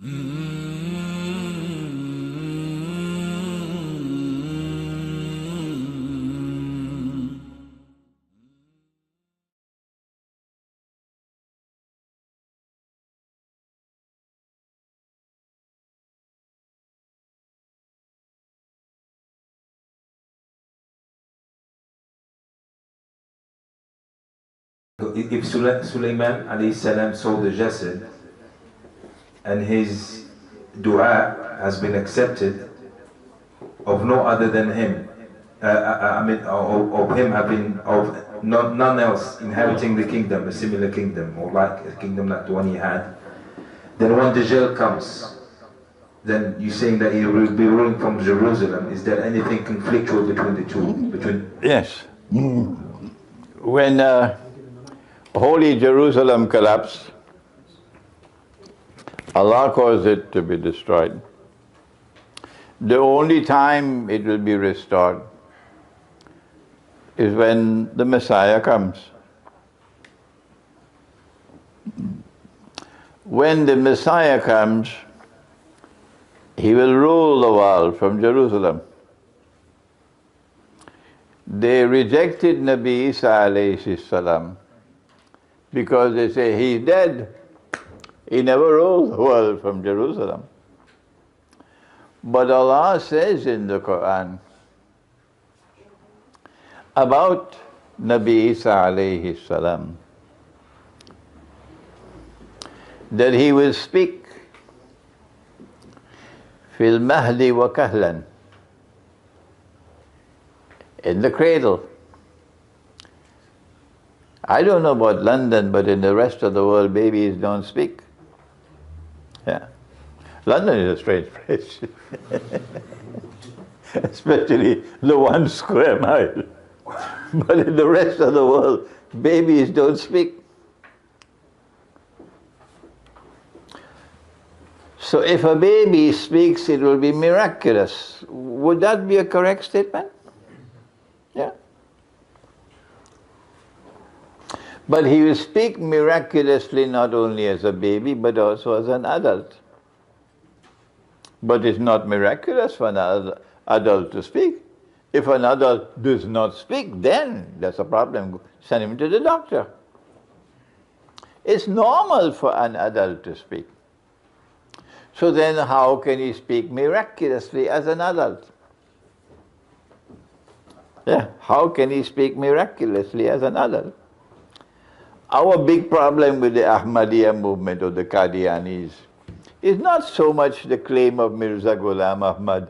If Sulaiman alayhi salam saw the jasad and his dua has been accepted of no other than him, of him having, of none else inheriting the kingdom, a similar kingdom, or like a kingdom like the one he had, then when Dajjal comes, then you're saying that he will be ruling from Jerusalem. Is there anything conflictual between the two? Yes. When Holy Jerusalem collapsed, Allah caused it to be destroyed. The only time it will be restored is when the Messiah comes. When the Messiah comes, he will rule the world from Jerusalem. They rejected Nabi Isa alayhi salam because they say he's dead. He never ruled the world from Jerusalem. But Allah says in the Qur'an about Nabi Isa alayhi salam that he will speak fil mahdi wa kahlan, in the cradle. I don't know about London, but in the rest of the world, babies don't speak. Yeah. London is a strange place. Especially the 1 square mile. But in the rest of the world, babies don't speak. So if a baby speaks, it will be miraculous. Would that be a correct statement? Yeah. But he will speak miraculously not only as a baby, but also as an adult. But it's not miraculous for an adult to speak. If an adult does not speak, then there's a problem. Send him to the doctor. It's normal for an adult to speak. So then how can he speak miraculously as an adult? Yeah, how can he speak miraculously as an adult? Our big problem with the Ahmadiyya movement or the Qadianis is not so much the claim of Mirza Ghulam Ahmad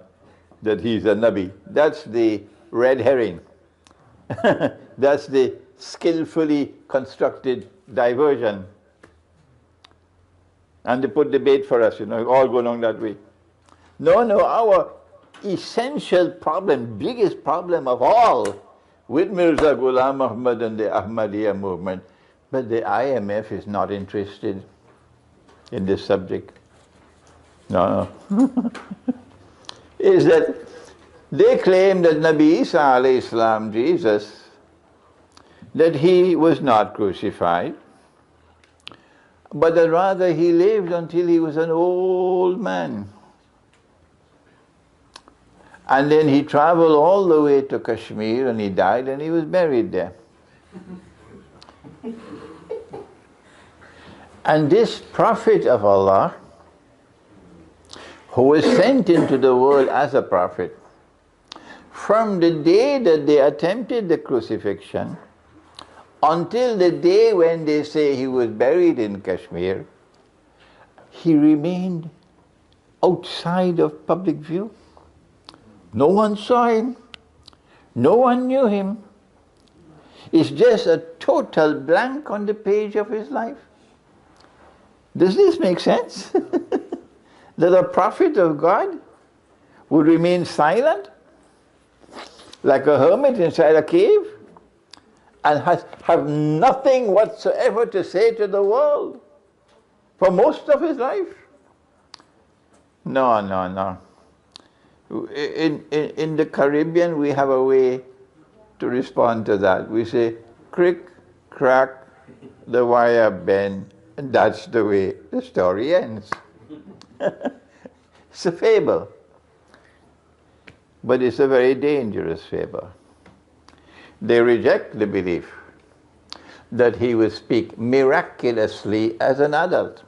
that he's a Nabi. That's the red herring. That's the skillfully constructed diversion. And they put the bait for us, all go along that way. No, our essential problem, biggest problem of all with Mirza Ghulam Ahmad and the Ahmadiyya movement, but the IMF is not interested in this subject. No. Is that they claim that Nabi Isa alayhi salam, Jesus, that he was not crucified, but that rather he lived until he was an old man. And then he traveled all the way to Kashmir and he died and he was buried there. And this prophet of Allah, who was sent into the world as a prophet, from the day that they attempted the crucifixion until the day when they say he was buried in Kashmir, he remained outside of public view. No one saw him. No one knew him. It's just a total blank on the page of his life. Does this make sense? That a prophet of God would remain silent, like a hermit inside a cave, and have nothing whatsoever to say to the world for most of his life? No. In the Caribbean, we have a way to respond to that. We say, crick, crack, the wire bend, and that's the way the story ends. It's a fable. But it's a very dangerous fable. They reject the belief that he will speak miraculously as an adult.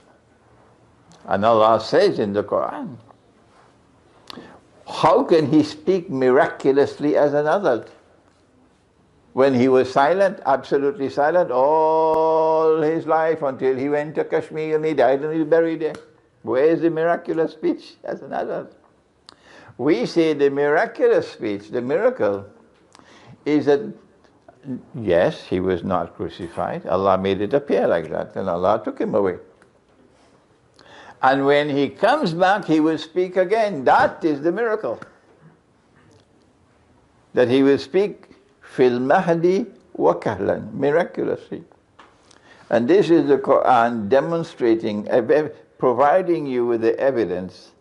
And Allah says in the Qur'an, how can he speak miraculously as an adult? When he was silent, absolutely silent, all his life until he went to Kashmir and he died and he's buried there. Where is the miraculous speech as an adult? We say the miraculous speech, the miracle, is that, yes, he was not crucified. Allah made it appear like that, and Allah took him away. And when he comes back, he will speak again. That is the miracle. That he will speak fil mahdi wa kahlan, miraculously. And this is the Qur'an demonstrating, providing you with the evidence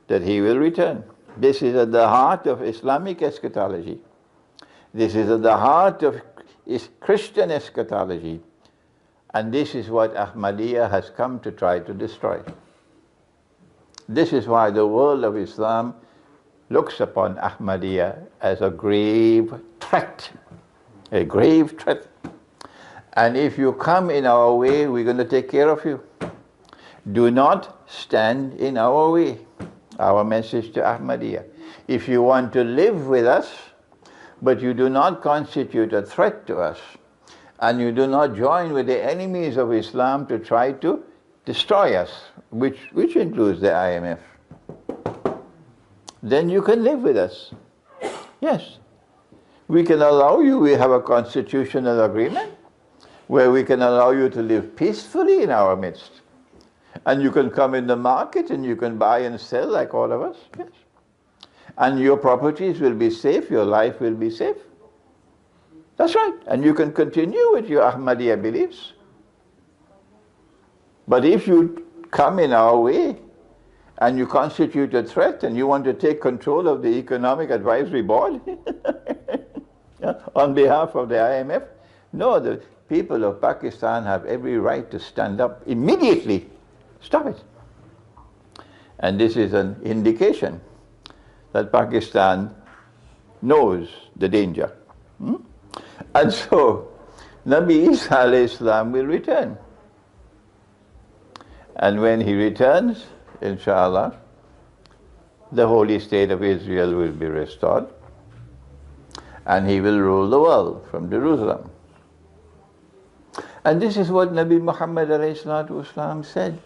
that he will return. This is at the heart of Islamic eschatology. This is at the heart of Christian eschatology. And this is what Ahmadiyya has come to try to destroy. This is why the world of Islam looks upon Ahmadiyya as a grave threat. A grave threat. And if you come in our way, we're going to take care of you. Do not stand in our way. Our message to Ahmadiyya. If you want to live with us, but you do not constitute a threat to us, and you do not join with the enemies of Islam to try to destroy us, which includes the IMF, then you can live with us. Yes. We can allow you, we have a constitutional agreement where we can allow you to live peacefully in our midst. And you can come in the market and you can buy and sell like all of us. Yes. And your properties will be safe, your life will be safe. That's right. And you can continue with your Ahmadiyya beliefs. But if you come in our way and you constitute a threat and you want to take control of the Economic Advisory Board on behalf of the IMF, no, the people of Pakistan have every right to stand up immediately. Stop it. And this is an indication that Pakistan knows the danger. And so, Nabi Isa alayhi salam will return. And when he returns, inshallah, the holy state of Israel will be restored. And he will rule the world from Jerusalem. And this is what Nabi Muhammad alayhi salatu wasalam said.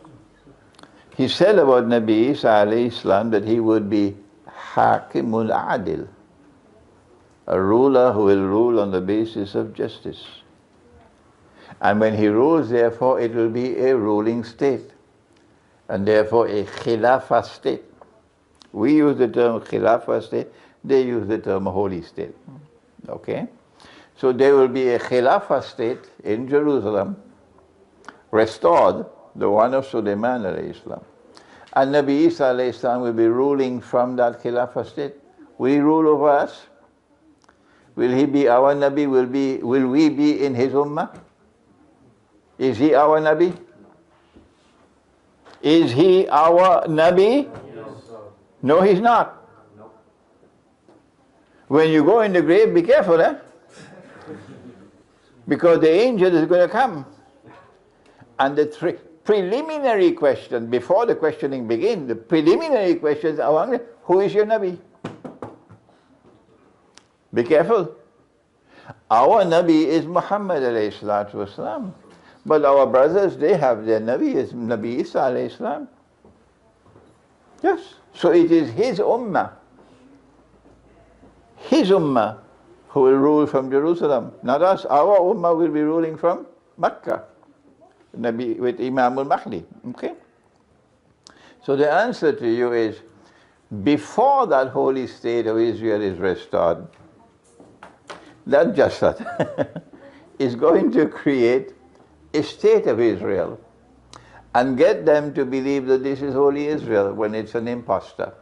He said about Nabi Isa alayhi salam that he would be Hakimul Adil, a ruler who will rule on the basis of justice. And when he rules, therefore, it will be a ruling state, and therefore a Khilafah state. We use the term Khilafah state, they use the term holy state. Okay? So there will be a Khilafah state in Jerusalem, restored, the one of Sulaiman alayhi salam. And Nabi Isa alayhi salam will be ruling from that Khilafah state. Will he rule over us? Will he be our Nabi? Will we be in his ummah? Is he our Nabi? Is he our Nabi? No, he's not. When you go in the grave, be careful, eh? Because the angel is going to come. And the preliminary question, before the questioning begins, the preliminary questions are, who is your Nabi? Be careful. Our Nabi is Muhammad alayhi salatu wasalam. But our brothers, they have their Nabi, is Nabi Isa alayhi salam. Yes. So it is his ummah. His ummah who will rule from Jerusalem. Not us. Our ummah will be ruling from Makkah. Nabi with Imam al-Mahdi. Okay? So the answer to you is, before that holy state of Israel is restored, that Jasad is going to create a state of Israel and get them to believe that this is holy Israel when it's an imposter.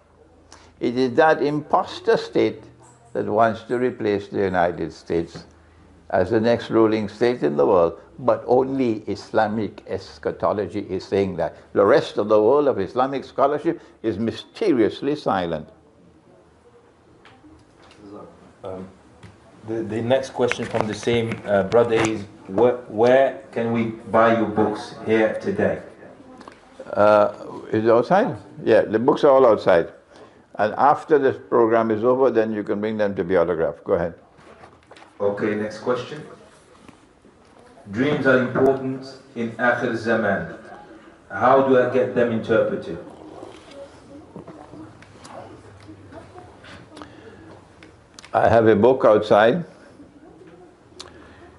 It is that imposter state that wants to replace the United States as the next ruling state in the world, but only Islamic eschatology is saying that. The rest of the world of Islamic scholarship is mysteriously silent. The next question from the same brother is, where can we buy your books here today? Is it outside? Yeah, the books are all outside. And after this program is over, then you can bring them to be autographed. Go ahead. Okay, next question. Dreams are important in Akhir Zaman. How do I get them interpreted? I have a book outside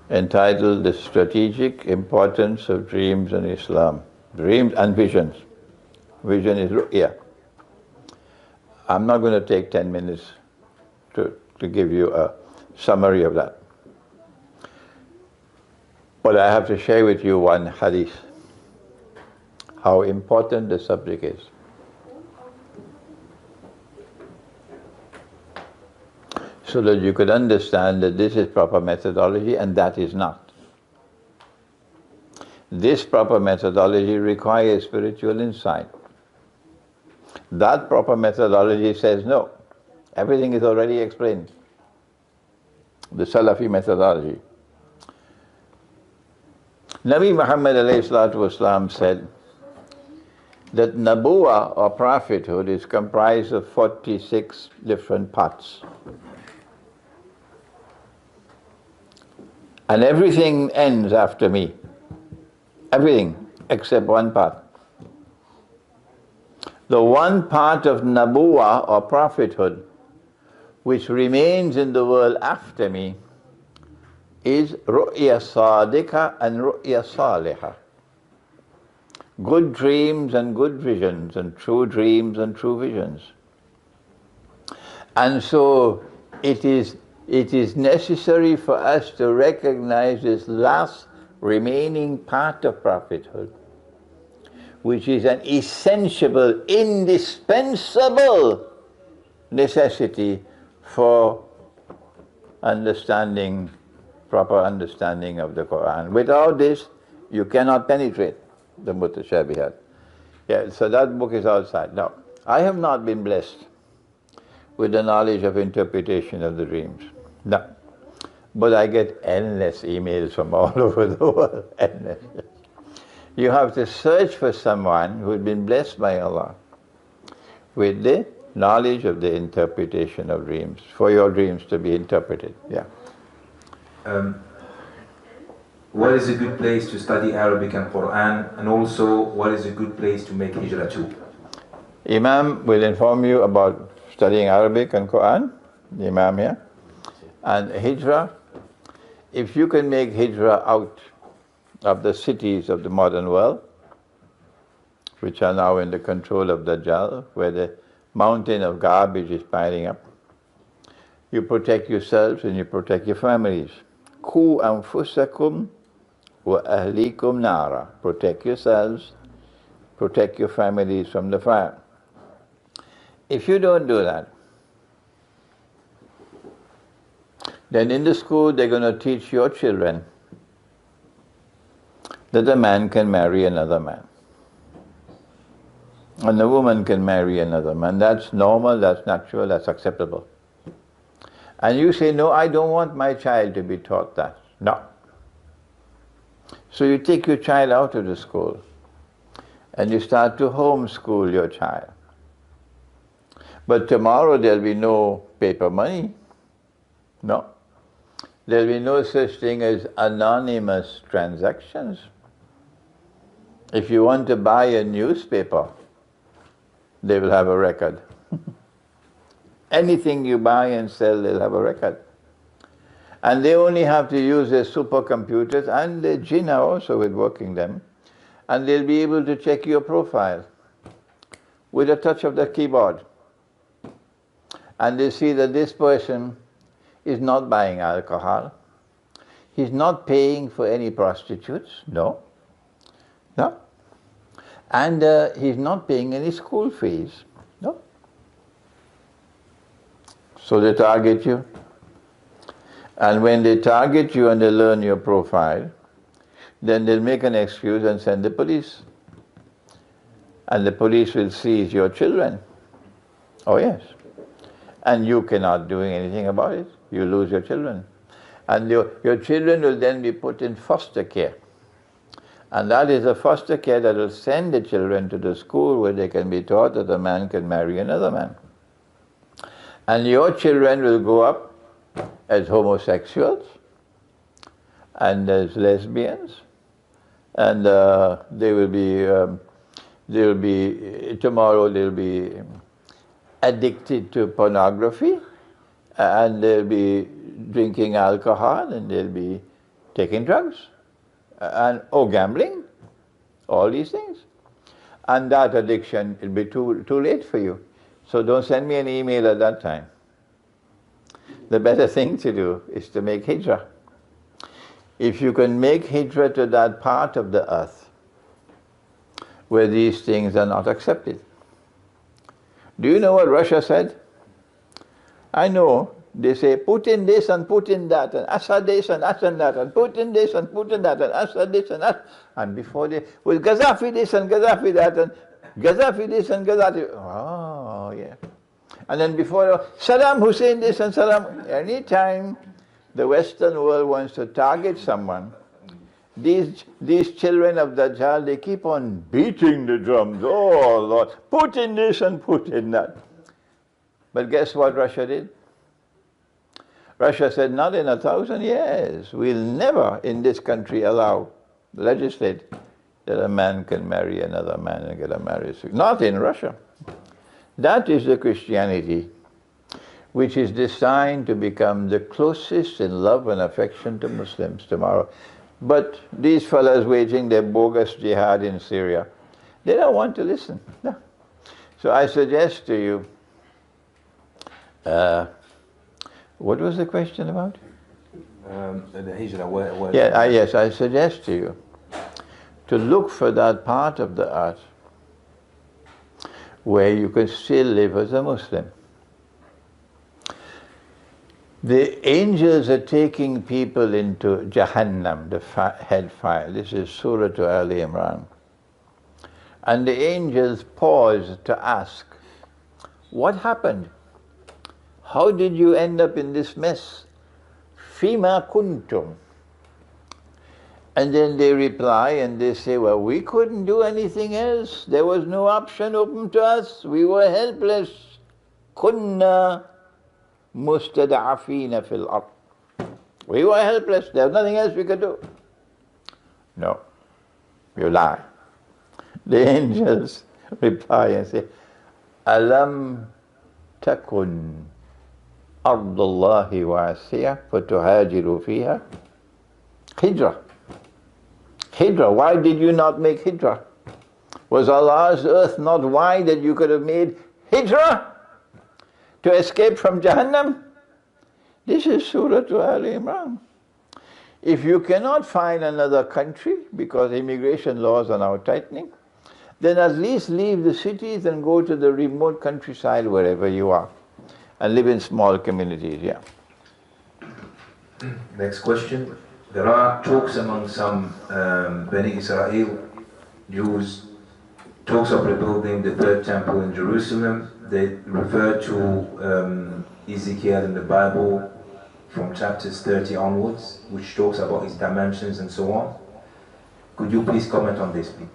entitled The Strategic Importance of Dreams in Islam. Dreams and visions. Vision is ru'ya. I'm not going to take 10 minutes to give you a summary of that. But I have to share with you one hadith, how important the subject is. So that you could understand that this is proper methodology and that is not. This proper methodology requires spiritual insight. That proper methodology says no. Everything is already explained. The Salafi methodology. Nabi Muhammad ﷺ said that Nabuwa or prophethood is comprised of 46 different parts. And everything ends after me. Everything except one part. The one part of Nabuwa or prophethood which remains in the world after me is ru'ya sadiqa and ru'ya salihah. Good dreams and good visions, and true dreams and true visions. And so it is necessary for us to recognize this last remaining part of prophethood, which is an essential, indispensable necessity for understanding, proper understanding of the Qur'an. Without this, you cannot penetrate the mutashabihat. Yeah, so that book is outside. Now, I have not been blessed with the knowledge of interpretation of the dreams. No. But I get endless emails from all over the world. Endless. You have to search for someone who has been blessed by Allah with the knowledge of the interpretation of dreams, for your dreams to be interpreted. Yeah. What is a good place to study Arabic and Qur'an, and also what is a good place to make hijrah to? Imam will inform you about studying Arabic and Qur'an, the Imam here. And hijrah, if you can make hijrah out of the cities of the modern world, which are now in the control of Dajjal, where the mountain of garbage is piling up, you protect yourselves and you protect your families. Ku anfusakum wa ahlikum nara. Protect yourselves, protect your families from the fire. If you don't do that, then in the school they're going to teach your children that a man can marry another man. And a woman can marry another man. That's normal, that's natural, that's acceptable. And you say, no, I don't want my child to be taught that. No. So you take your child out of the school and you start to homeschool your child. But tomorrow there'll be no paper money. No. There'll be no such thing as anonymous transactions. If you want to buy a newspaper, they will have a record. Anything you buy and sell, they'll have a record. And they only have to use their supercomputers, and the jinnah also with working them, and they'll be able to check your profile with a touch of the keyboard. And they see that this person is not buying alcohol, he's not paying for any prostitutes, no. And he's not paying any school fees, no. So they target you. And when they target you and they learn your profile, then they'll make an excuse and send the police. And the police will seize your children. Oh yes. And you cannot do anything about it. You lose your children. And your children will then be put in foster care. And that is a foster care that will send the children to the school where they can be taught that a man can marry another man. And your children will grow up as homosexuals and as lesbians, and tomorrow they'll be addicted to pornography, and they'll be drinking alcohol, and they'll be taking drugs, and gambling, all these things. And that addiction will be too late for you. So don't send me an email at that time. The better thing to do is to make hijrah. If you can make hijrah to that part of the earth where these things are not accepted. Do you know what Russia said? I know. They say, Putin this and Putin that, and Assad this and Assad that, and Putin this and Putin that, and Assad this and Assad. And before they, well, Gaddafi this and Gaddafi that, and Gaddafi this and Gaddafi. Oh, yeah. And then before, Saddam Hussein this and Saddam. Anytime the Western world wants to target someone, these children of Dajjal, they keep on beating the drums. Oh Lord, Putin this and Putin that. But guess what Russia did? Russia said, not in 1,000 years. We'll never in this country legislate that a man can marry another man and get a marriage. Not in Russia. That is the Christianity which is designed to become the closest in love and affection to Muslims tomorrow. But these fellows waging their bogus jihad in Syria, they don't want to listen. No. So I suggest to you, what was the question about? The hijrah, where yes, I suggest to you to look for that part of the earth where you can still live as a Muslim. The angels are taking people into Jahannam, the hellfire. This is Surah to Ali Imran. And the angels pause to ask, what happened? How did you end up in this mess? Fima kuntum. And then they reply and they say, well, we couldn't do anything else. There was no option open to us. We were helpless. Kunna mustada'afina fil ard. We were helpless. There was nothing else we could do. No, you lie. The angels reply and say, Alam takun ardullahi wasi'ah fatuhajiru fiha. Hijrah. Hijrah. Why did you not make hijrah? Was Allah's earth not wide that you could have made hijrah to escape from Jahannam? This is Surah to Ali Imran. If you cannot find another country because immigration laws are now tightening, then at least leave the cities and go to the remote countryside wherever you are and live in small communities. Yeah. Next question. There are talks among some Bani Israel Jews, talks of rebuilding the third temple in Jerusalem. They refer to Ezekiel in the Bible from chapters 30 onwards, which talks about its dimensions and so on. Could you please comment on this, please?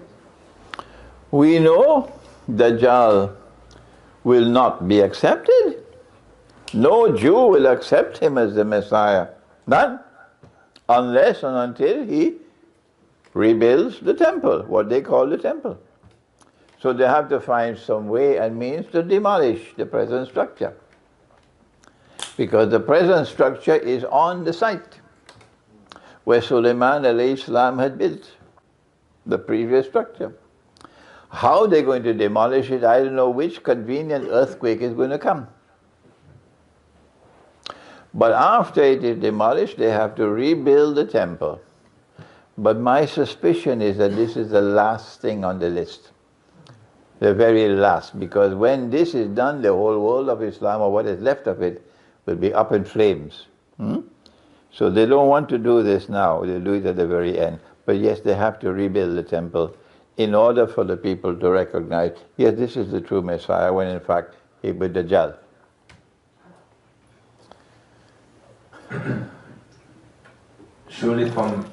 We know Dajjal will not be accepted. No Jew will accept him as the Messiah. None. Unless and until he rebuilds the temple, what they call the temple. So they have to find some way and means to demolish the present structure. Because the present structure is on the site where Sulaiman alayhi salam had built the previous structure. How they're going to demolish it, I don't know which convenient earthquake is going to come. But after it is demolished, they have to rebuild the temple. But my suspicion is that this is the last thing on the list. The very last, because when this is done, the whole world of Islam, or what is left of it, will be up in flames. So they don't want to do this now, they'll do it at the very end. But yes, they have to rebuild the temple in order for the people to recognize, yes, this is the true Messiah, when in fact he was Dajjal. Surely some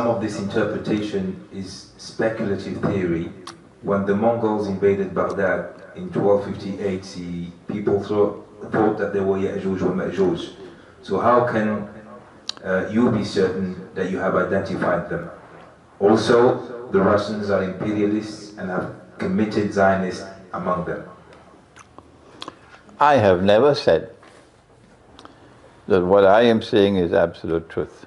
of this interpretation is speculative theory. When the Mongols invaded Baghdad in 1258, people thought that they were Ya'juj or Ma'juj. So how can you be certain that you have identified them? Also, the Russians are imperialists and have committed Zionists among them. I have never said that what I am saying is absolute truth.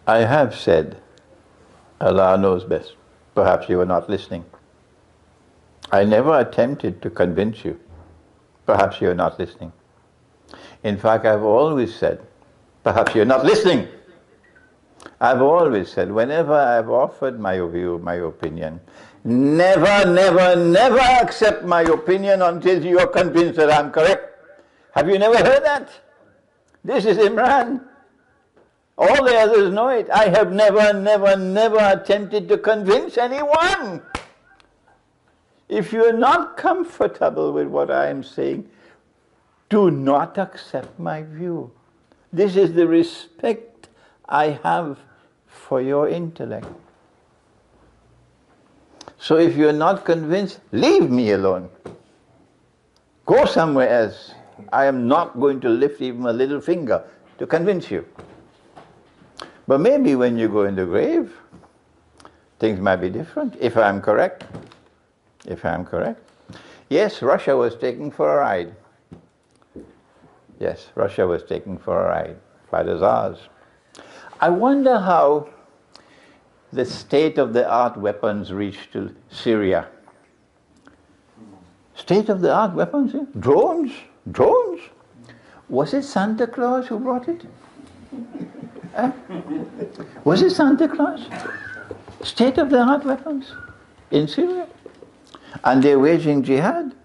I have said, Allah knows best. Perhaps you were not listening. I never attempted to convince you. Perhaps you are not listening. In fact, I've always said, perhaps you're not listening. I've always said, whenever I've offered my view, my opinion, never, never, never accept my opinion until you are convinced that I'm correct. Have you never heard that? This is Imran. All the others know it. I have never, never, never attempted to convince anyone. If you're not comfortable with what I am saying, do not accept my view. This is the respect I have for your intellect. So if you're not convinced, leave me alone. Go somewhere else. I am not going to lift even a little finger to convince you. But maybe when you go in the grave, things might be different, if I'm correct. If I'm correct. Yes, Russia was taken for a ride. Yes, Russia was taken for a ride by the Tsars. I wonder how the state-of-the-art weapons reached to Syria. State-of-the-art weapons? Eh? Drones? Drones? Was it Santa Claus who brought it? Was it Santa Claus? State-of-the-art weapons in Syria. And they're waging jihad.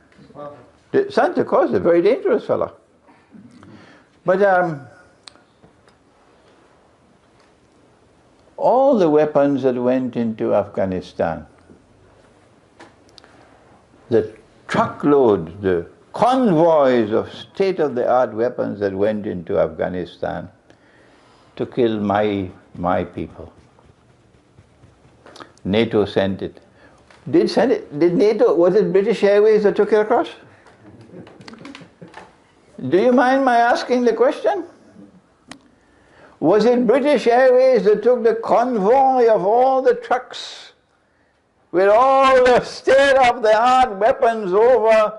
Santa Claus is a very dangerous fellow. But all the weapons that went into Afghanistan, the truckloads, the convoys of state-of-the-art weapons that went into Afghanistan to kill my people. NATO sent it. Did NATO, was it British Airways that took it across? Do you mind my asking the question? Was it British Airways that took the convoy of all the trucks with all the state-of-the-art weapons over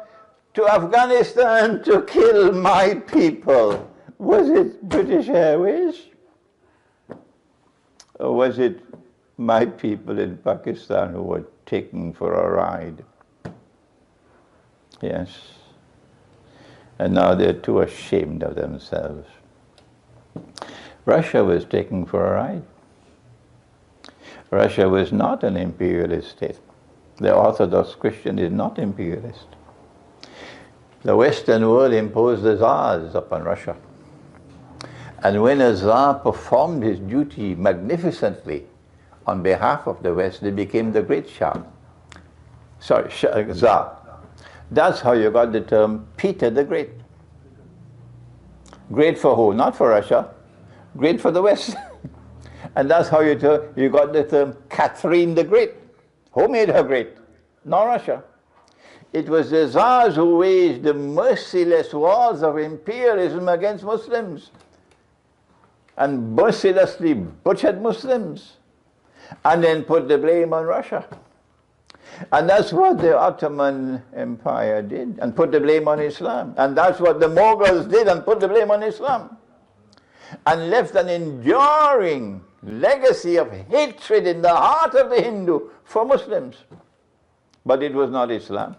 to Afghanistan to kill my people? Was it British Airways? Or was it my people in Pakistan who were taken for a ride? Yes. And now they're too ashamed of themselves. Russia was taken for a ride. Russia was not an imperialist state. The Orthodox Christian is not imperialist. The Western world imposed the Tsars upon Russia. And when a Tsar performed his duty magnificently on behalf of the West, they became the great Shah. Sorry, Tsar. That's how you got the term Peter the Great. Great for who? Not for Russia. Great for the West. And that's how you got the term Catherine the Great. Who made her great? Not Russia. It was the Tsars who waged the merciless wars of imperialism against Muslims and mercilessly butchered Muslims and then put the blame on Russia. And that's what the Ottoman Empire did, and put the blame on Islam. And that's what the Mughals did, and put the blame on Islam. And left an enduring legacy of hatred in the heart of the Hindu for Muslims. But it was not Islam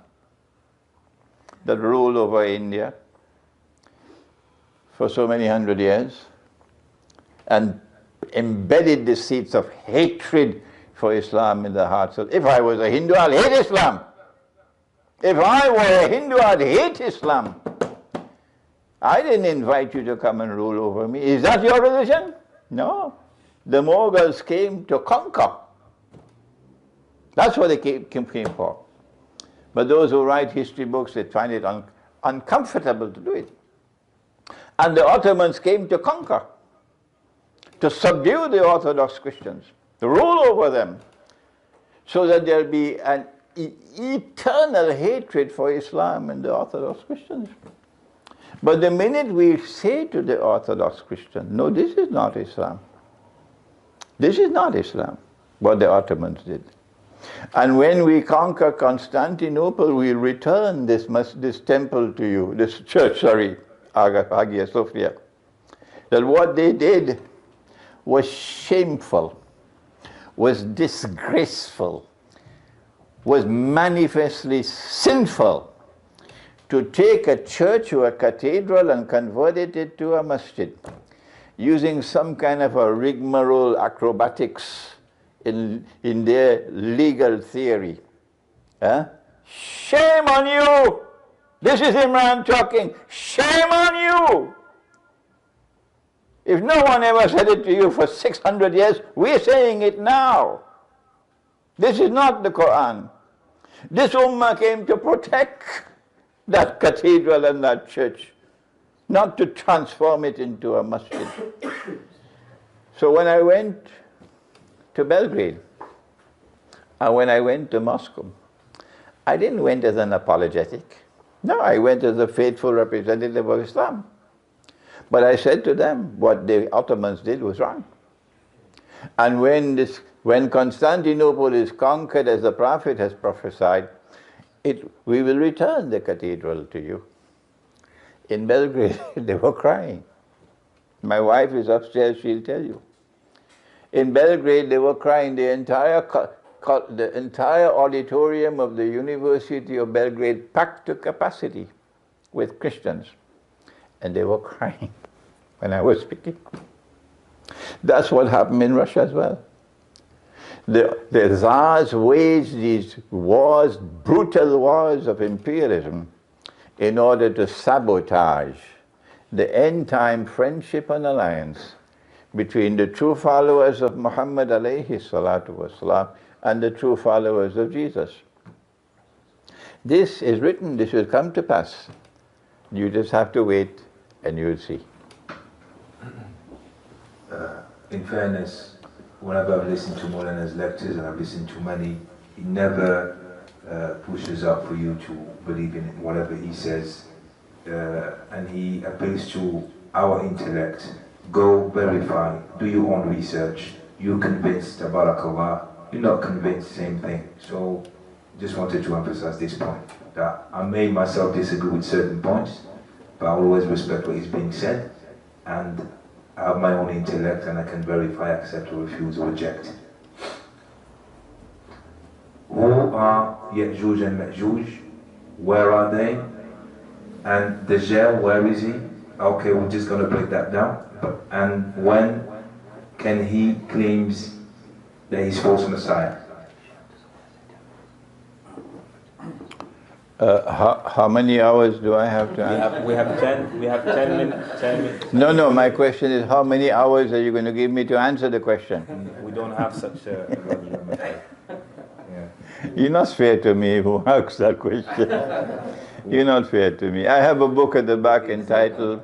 that ruled over India for so many hundred years and embedded the seeds of hatred for Islam in the hearts of... If I was a Hindu, I'll hate Islam. If I were a Hindu, I'd hate Islam. I didn't invite you to come and rule over me. Is that your religion? No. The Mughals came to conquer. That's what they came for. But those who write history books, they find it uncomfortable to do it. And the Ottomans came to conquer, to subdue the Orthodox Christians, to rule over them, so that there'll be an eternal hatred for Islam and the Orthodox Christians. But the minute we say to the Orthodox Christian, no, this is not Islam. This is not Islam, what the Ottomans did. And when we conquer Constantinople, we'll return this temple to you, this church, Hagia Sophia. That what they did was shameful, was disgraceful, was manifestly sinful, to take a church or a cathedral and convert it to a masjid, using some kind of a rigmarole acrobatics in their legal theory. Shame on you! This is Imran talking. Shame on you! If no one ever said it to you for 600 years, we're saying it now. This is not the Qur'an. This ummah came to protect that cathedral and that church, not to transform it into a masjid. So when I went to Belgrade, and when I went to Moscow, I didn't went as an apologetic. No, I went as a faithful representative of Islam. But I said to them, what the Ottomans did was wrong. And when Constantinople is conquered, as the Prophet has prophesied, we will return the cathedral to you. In Belgrade, they were crying. My wife is upstairs, she'll tell you. In Belgrade, they were crying. The entire auditorium of the University of Belgrade packed to capacity with Christians. And they were crying when I was speaking. That's what happened in Russia as well. The Tsars waged these wars, brutal wars of imperialism, in order to sabotage the end-time friendship and alliance between the true followers of Muhammad alayhi salatu wasalam and the true followers of Jesus. This is written, this will come to pass. You just have to wait and you'll see. In fairness, whenever I've listened to Maulana's lectures, and I've listened to many, he never pushes up for you to believe in whatever he says, and he appeals to our intellect. Go verify, do your own research. You're convinced, tabarakallah, you're not convinced, same thing. So just wanted to emphasize this point, that I may myself disagree with certain points, but I always respect what is being said, and I have my own intellect, and I can verify, accept, or refuse, or reject. Who are Ya'juj and Ma'juj? Where are they? And Dajjal, where is he? Okay, we're just going to break that down. And when can he claims that he's false Messiah? How many hours do I have to answer? We have 10 minutes. No, my question is, how many hours are you going to give me to answer the question? We don't have such a luxury. You're not fair to me who asks that question. You're not fair to me. I have a book at the back entitled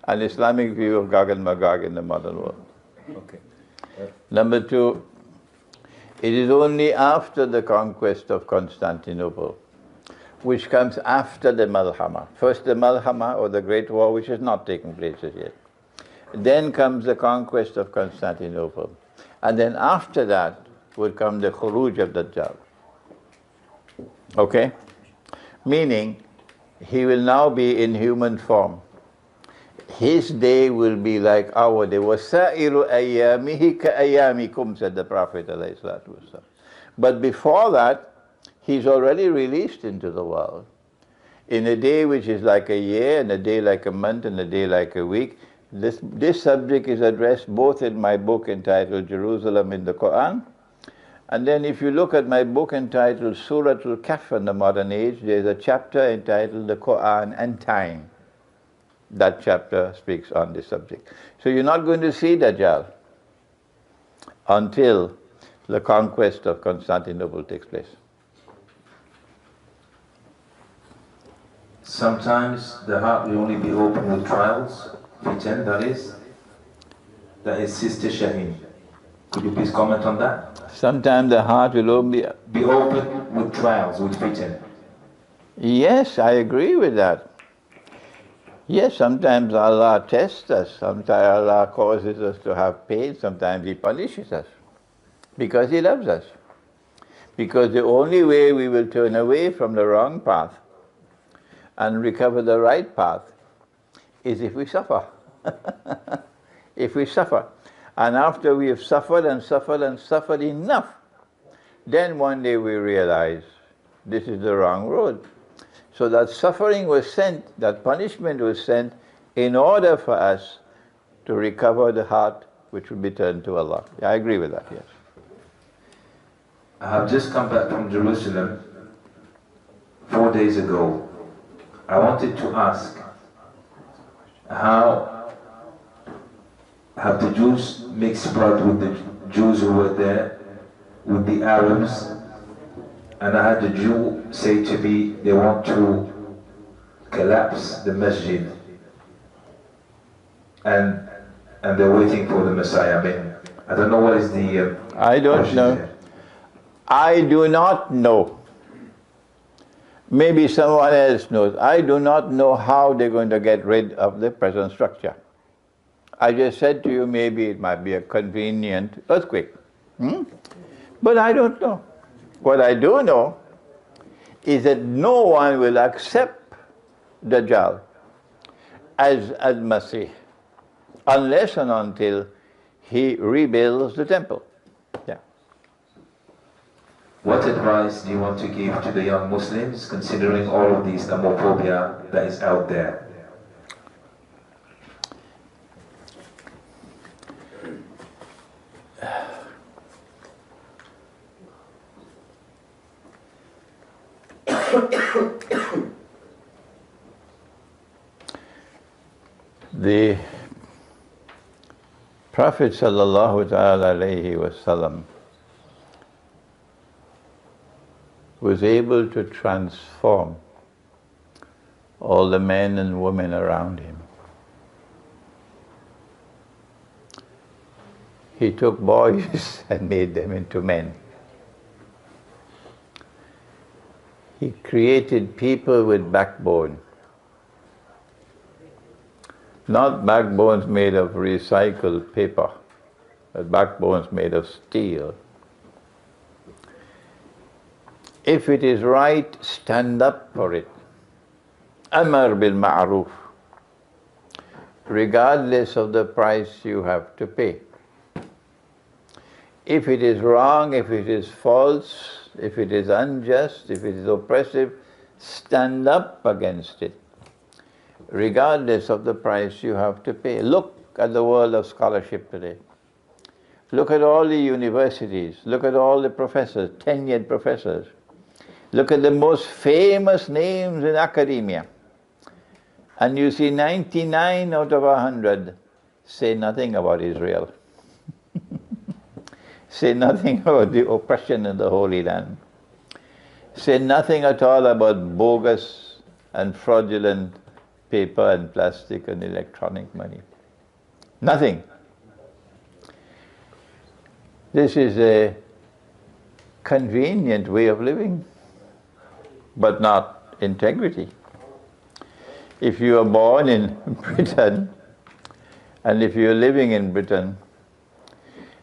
An Islamic View of Gog and Magog in the Modern World. Okay. Number two, it is only after the conquest of Constantinople, which comes after the Malhama. First the Malhama, or the Great War, which has not taken place as yet. Then comes the conquest of Constantinople. And then after that would come the Khuruj of Dajjal. Okay? Meaning, he will now be in human form. His day will be like our day. وَسَائِرُ أَيَّامِهِ كَأَيَّامِكُمْ, said the Prophet ﷺ. But before that, he's already released into the world. In a day which is like a year, and a day like a month, and a day like a week. This subject is addressed both in my book entitled Jerusalem in the Qur'an, and then if you look at my book entitled Suratul Kahf in the Modern Age, there's a chapter entitled The Qur'an and Time. that chapter speaks on this subject. So you're not going to see Dajjal until the conquest of Constantinople takes place. Sometimes the heart will only be open with trials, fitan, that is Sister Shaheen. Could you please comment on that? Sometimes the heart will only be open with trials, with fitan. Yes, I agree with that. Yes, sometimes Allah tests us, sometimes Allah causes us to have pain, sometimes He punishes us because He loves us. Because the only way we will turn away from the wrong path and recover the right path is if we suffer. If we suffer. And after we have suffered and suffered and suffered enough, then one day we realize this is the wrong road. So that suffering was sent, that punishment was sent in order for us to recover the heart which will be turned to Allah. Yeah, I agree with that, yes. I have just come back from Jerusalem 4 days ago. I wanted to ask, how have the Jews mixed blood with the Jews who were there, with the Arabs? And I had a Jew say to me, they want to collapse the masjid. And they're waiting for the Messiah. I mean, I don't know what is the... I don't know. There. I do not know. Maybe someone else knows. I do not know how they're going to get rid of the present structure. I just said to you, maybe it might be a convenient earthquake. But I don't know. What I do know is that no one will accept Dajjal as Al-Masih unless and until he rebuilds the temple. Yeah. What advice do you want to give to the young Muslims considering all of the Islamophobia that is out there? The Prophet ﷺ was able to transform all the men and women around him. He took boys and made them into men. He created people with backbone. Not backbones made of recycled paper, but backbones made of steel. If it is right, stand up for it. Amar bil ma'ruf, regardless of the price you have to pay. If it is wrong, if it is false, if it is unjust, if it is oppressive, stand up against it, regardless of the price you have to pay. Look at the world of scholarship today. Look at all the universities. Look at all the professors, tenured professors. Look at the most famous names in academia. And you see 99 out of 100 say nothing about Israel. Say nothing about the oppression in the Holy Land. Say nothing at all about bogus and fraudulent paper and plastic and electronic money. Nothing. This is a convenient way of living, but not integrity. If you are born in Britain, and if you are living in Britain,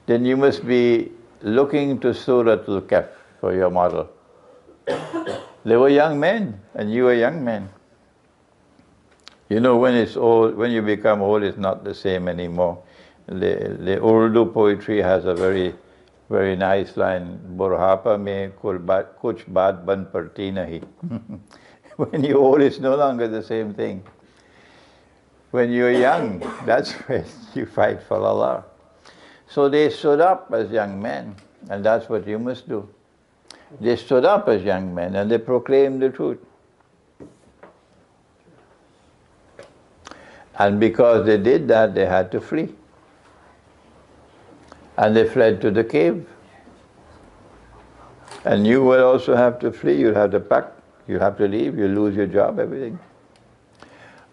then you must be looking to Surah Al-Kahf for your model. They were young men, and you were young men. You know, when it's old, when you become old, it's not the same anymore. The Urdu poetry has a very, very nice line. Burhapa mein kuch baat ban parti nahi. When you're old, it's no longer the same thing. When you're young, that's when you fight for Allah. So they stood up as young men, and that's what you must do. They stood up as young men, and they proclaimed the truth. And because they did that, they had to flee. And they fled to the cave. And you will also have to flee, you'll have to pack, you'll have to leave, you'll lose your job, everything.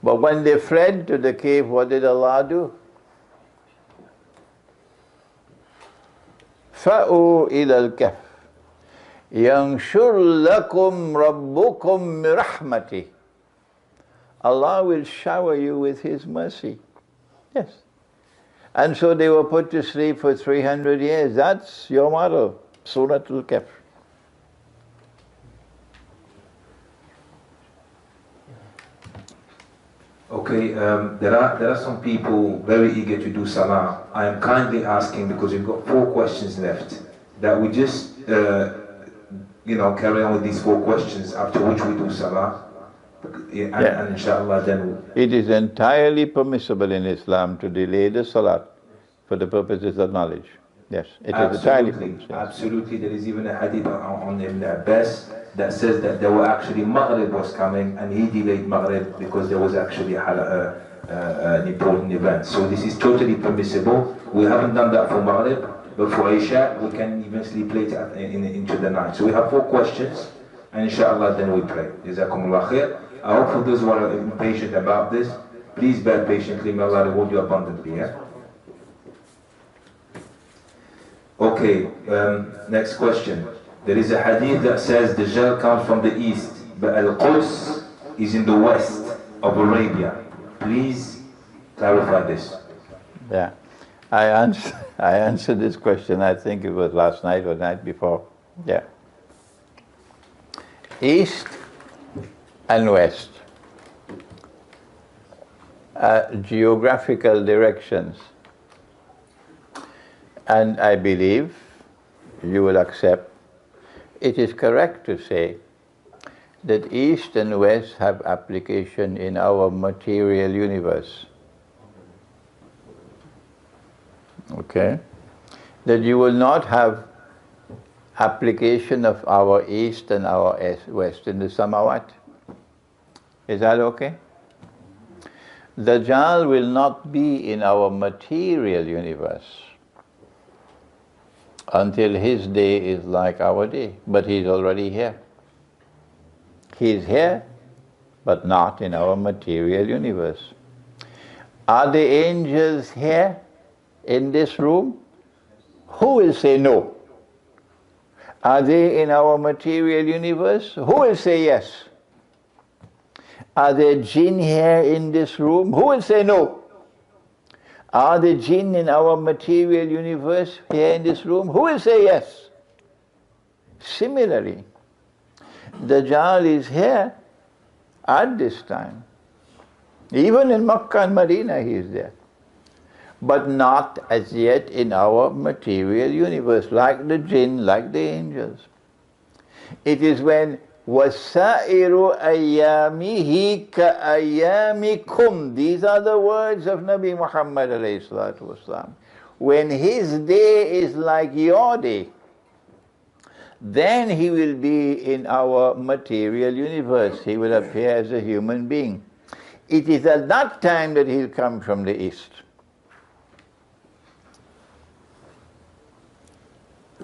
But when they fled to the cave, what did Allah do? فَأُوا إِلَى الْكَهْفِ يَنْشُرْ لَكُمْ رَبُّكُمْ مِرَحْمَتِهِ. Allah will shower you with His mercy. Yes. And so they were put to sleep for 300 years. That's your model, Suratul Kahf. Okay, there are some people very eager to do Salah. I am kindly asking, because we've got 4 questions left, that we just carry on with these 4 questions, after which we do Salah. And inshallah then... It is entirely permissible in Islam to delay the Salat for the purposes of knowledge. Yes, it is entirely permissible. Absolutely. There is even a hadith on Ibn Abbas that says that there were actually Maghrib was coming and he delayed Maghrib because there was actually an important event. So this is totally permissible. We haven't done that for Maghrib, but for Isha we can even sleep later into the night. So we have 4 questions, and inshallah then we pray. Jazakumullah khair. I hope for those who are impatient about this, please bear patiently. May Allah reward you abundantly. Yeah? Okay, next question. There is a hadith that says Dajjal comes from the east, but Al-Quds is in the west of Arabia. Please clarify this. Yeah, I answered this question, I think it was last night or night before. Yeah. East and west are geographical directions. And I believe you will accept it is correct to say that East and West have application in our material universe. Okay? That you will not have application of our East and our West in the Samawat. Is that okay? Dajjal will not be in our material universe until his day is like our day, but he's already here. He's here, but not in our material universe. Are the angels here in this room? Who will say no? Are they in our material universe? Who will say yes? Are there jinn here in this room? Who will say no? Are the jinn in our material universe here in this room? Who will say yes? Similarly, Dajjal is here at this time. Even in Makkah and Medina he is there. But not as yet in our material universe, like the jinn, like the angels. It is when وَسَائِرُ أَيَّامِهِ كَأَيَّامِكُمْ. These are the words of Nabi Muhammad alayhi salatu wasalam. When his day is like your day, then he will be in our material universe. He will appear as a human being. It is at that time that he'll come from the east.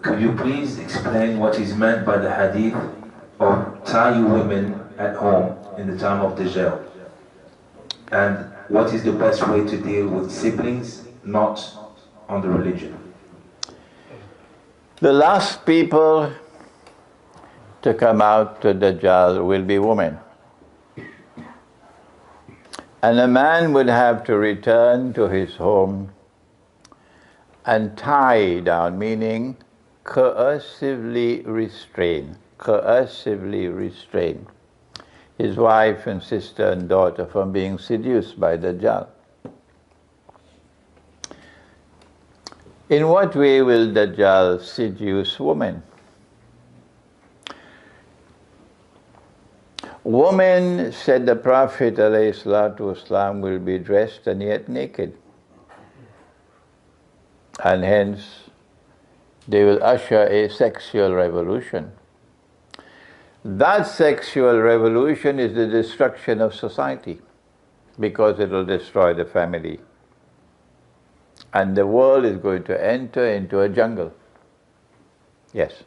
Could you please explain what is meant by the hadith of tie women at home in the time of Dajjal? And what is the best way to deal with siblings not on the religion? The last people to come out to Dajjal will be women. And a man would have to return to his home and tie down, meaning coercively restrain his wife and sister and daughter from being seduced by Dajjal. In what way will Dajjal seduce women? Women, said the Prophet ﷺ, will be dressed and yet naked. And hence, they will usher a sexual revolution. That sexual revolution is the destruction of society. because it will destroy the family. And the world is going to enter into a jungle. Yes.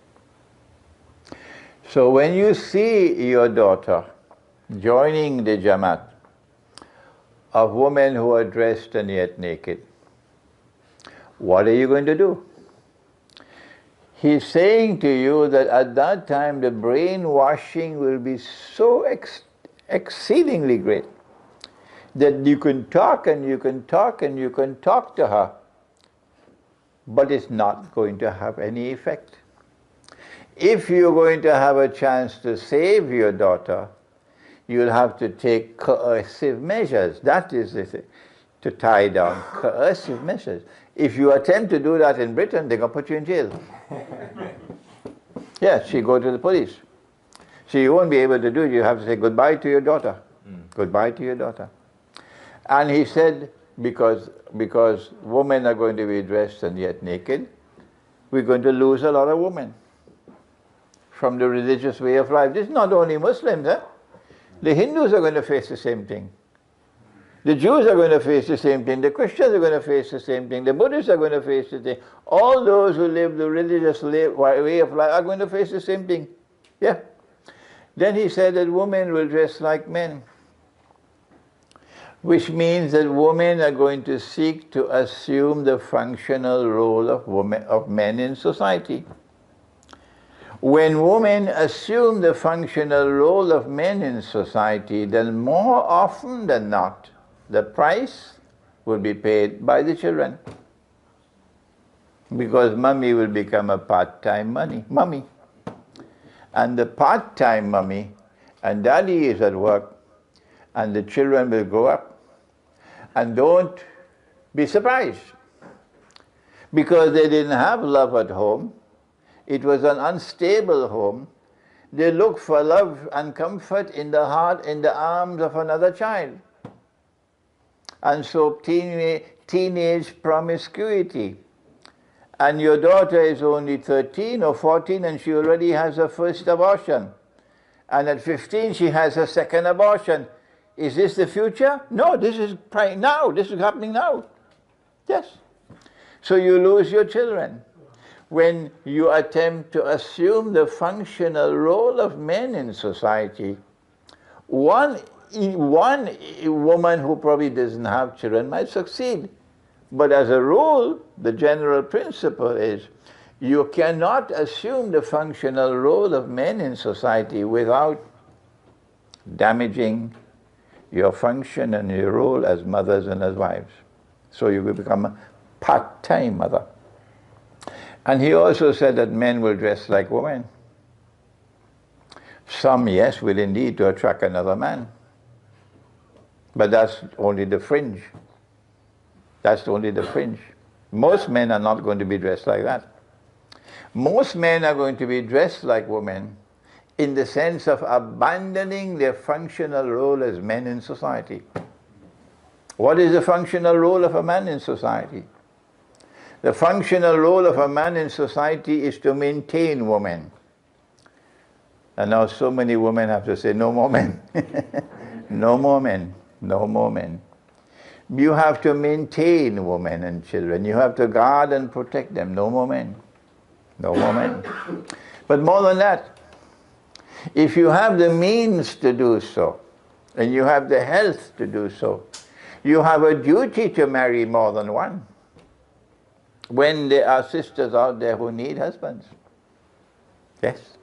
So when you see your daughter joining the Jamaat of women who are dressed and yet naked, what are you going to do? He's saying to you that at that time the brainwashing will be so exceedingly great that you can talk and you can talk and you can talk to her, but it's not going to have any effect. If you're going to have a chance to save your daughter, you'll have to take coercive measures. That is the thing, to tie down, coercive measures. If you attempt to do that in Britain, they're going to put you in jail. Yes, she go to the police. So you won't be able to do it. You have to say goodbye to your daughter. Goodbye to your daughter. And he said, because women are going to be dressed and yet naked, we're going to lose a lot of women from the religious way of life. This is not only Muslims. The Hindus are going to face the same thing. The Jews are going to face the same thing. The Christians are going to face the same thing. The Buddhists are going to face the same thing. All those who live the religious way of life are going to face the same thing. Yeah. Then he said that women will dress like men, which means that women are going to seek to assume the functional role of men in society. When women assume the functional role of men in society, then more often than not, the price will be paid by the children. Because mummy will become a part-time mummy. And the part-time mummy, and daddy is at work, and the children will grow up. And don't be surprised, because they didn't have love at home. It was an unstable home. They look for love and comfort in the heart, in the arms of another child. And so teenage promiscuity. And your daughter is only 13 or 14 and she already has her first abortion. And at 15 she has her second abortion. Is this the future? No, this is now. This is happening now. Yes. So you lose your children when you attempt to assume the functional role of men in society. One woman who probably doesn't have children might succeed. But as a rule, the general principle is you cannot assume the functional role of men in society without damaging your function and your role as mothers and as wives. So you will become a part-time mother. And he also said that men will dress like women. Some, yes, will indeed to attract another man. But that's only the fringe. That's only the fringe. Most men are not going to be dressed like that. Most men are going to be dressed like women in the sense of abandoning their functional role as men in society. What is the functional role of a man in society? The functional role of a man in society is to maintain women. And now so many women have to say, no more men. No more men. No more men. You have to maintain women and children. You have to guard and protect them. No more men. No more men. But more than that, if you have the means to do so, and you have the health to do so, you have a duty to marry more than one. When there are sisters out there who need husbands. Yes.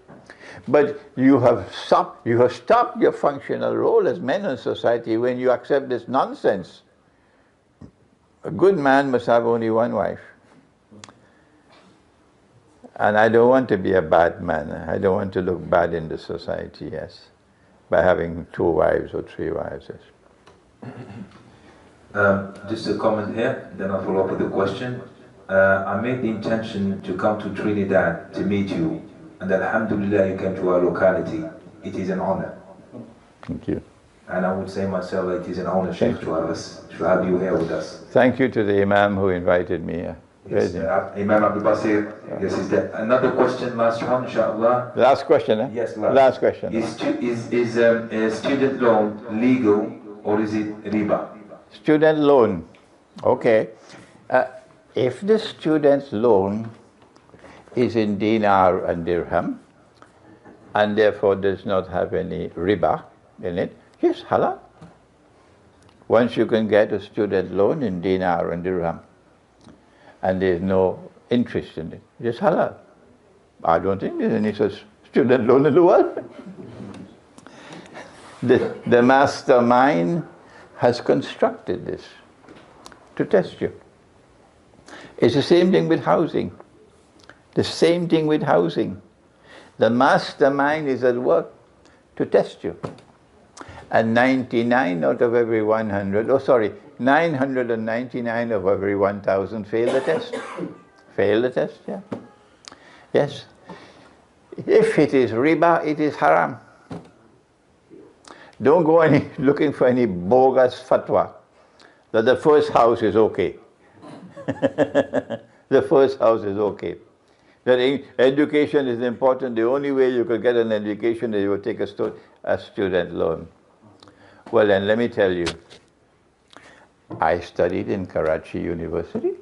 But you have stopped your functional role as men in society when you accept this nonsense. A good man must have only one wife. And I don't want to be a bad man. I don't want to look bad in the society, yes, by having 2 wives or 3 wives, yes. Just a comment here, then I'll follow up with a question. I made the intention to come to Trinidad to meet you, and alhamdulillah you came to our locality. It is an honor. Thank you. And I would say myself that it is an honor, Sheikh, to have you here with us. Thank you to the Imam who invited me here. Yes, Imam Abdul Basir. Yes, is there another question? Last one, inshallah. Last question, eh? Yes, last question. Is student loan legal or is it riba? Student loan. Okay. If the student loan is in dinar and dirham, and therefore does not have any riba in it, yes, halal. Once you can get a student loan in dinar and dirham, and there's no interest in it, it's halal. I don't think there's any such student loan in the world. The mastermind has constructed this to test you. It's the same thing with housing. The same thing with housing. The mastermind is at work to test you. And 99 out of every 100, 999 of every 1,000 fail the test. Fail the test, yeah. Yes. If it is riba, it is haram. Don't go looking for any bogus fatwa that the first house is okay. The first house is okay. That education is important. The only way you could get an education is you would take a student loan. Well, then let me tell you, I studied in Karachi University.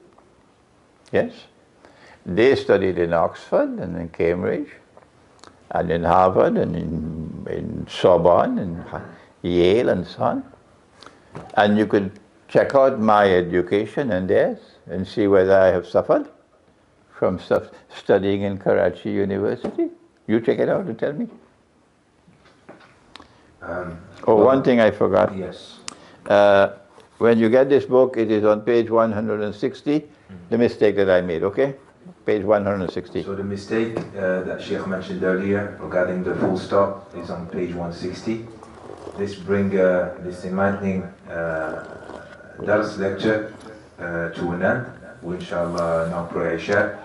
Yes. They studied in Oxford and in Cambridge and in Harvard and in Sorbonne and Yale and so on. And you could check out my education and theirs and see whether I have suffered from studying in Karachi University. You check it out and tell me. One thing I forgot. Yes. When you get this book, it is on page 160, the mistake that I made, okay? Page 160. So the mistake that Sheikh mentioned earlier regarding the full stop is on page 160. Let's bring this enlightening dars lecture to an end. We inshallah now pray Isha.